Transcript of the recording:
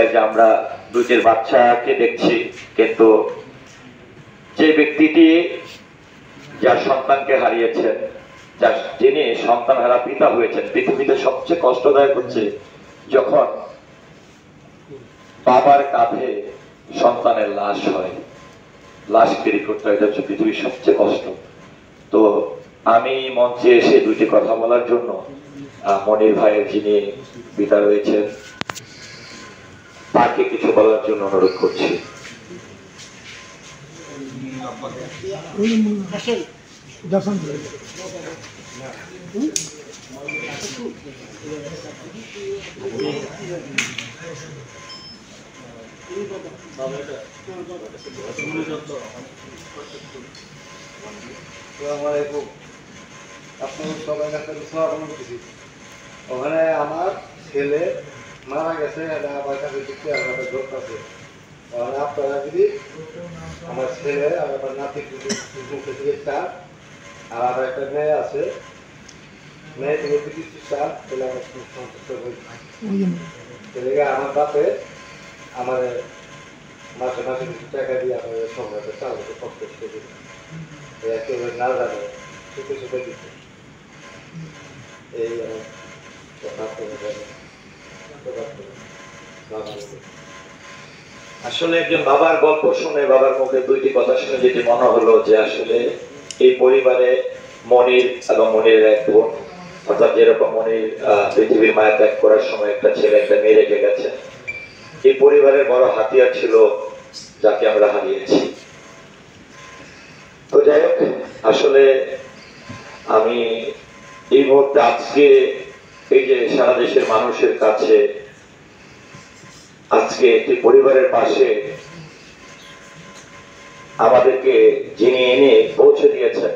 যায় যে আমরা দুইটির বাচ্চাকে দেখছি, কিন্তু যে ব্যক্তিটি যার সন্তানকে হারিয়েছেন, যিনি সন্তান হারা পিতা হয়েছেন, পৃথিবীতে সবচেয়ে কষ্টদায়ক হচ্ছে যখন বাবার কাঁধে সন্তানের লাশ হয়, লাশ ক্যারি করতে হয়। এটা হচ্ছে পৃথিবীর সবচেয়ে কষ্ট। তো আমি মঞ্চে এসে দুইটি কথা বলার জন্য মনির ভাইয়ের যিনি পিতা রয়েছেন তাকে কিছু বলার জন্য অনুরোধ করছি। আপনাদের সবাই কাছে ওখানে আমার ছেলে মারা গেছে, আমার কাছে দেখতে আমার যোগ আছে। আপনারা যদি আমার ছেলে আর আমার নাতি মুখে থেকে চান, আর আমার একটা মেয়ে আছে, মেয়ে থেকে যদি চান তাহলে আমার খুব সন্তুষ্ট হয়ে ছেলেকে আমার বাপে আমার মাসে মাসে কিছু টাকা দিয়ে আমার সংগ্রামে চালাতে কষ্ট করে দিল। একেবারে না জানে সুখে সুখে দিতে এই আসলে একজন বাবার গল্প শুনে, বাবার মুখে দুইটি কথা শুনে যেটি মনে হলো যে আসলে এই পরিবারে মনির এবং মনির এক বোন, অর্থাৎ যেরকম মনির পৃথিবীর মায়া ত্যাগ করার সময় একটা ছেলে একটা মেয়ে রেখে গেছে, এই পরিবারের বড় হাতিয়ার ছিল যাকে আমরা হারিয়েছি। তো যাই হোক, আসলে আমি এই মুহূর্তে আজকে এই যে সারা দেশের মানুষের কাছে আজকে একটি পরিবারের পাশে আমাদেরকে যিনি এনে পৌঁছে দিয়েছেন,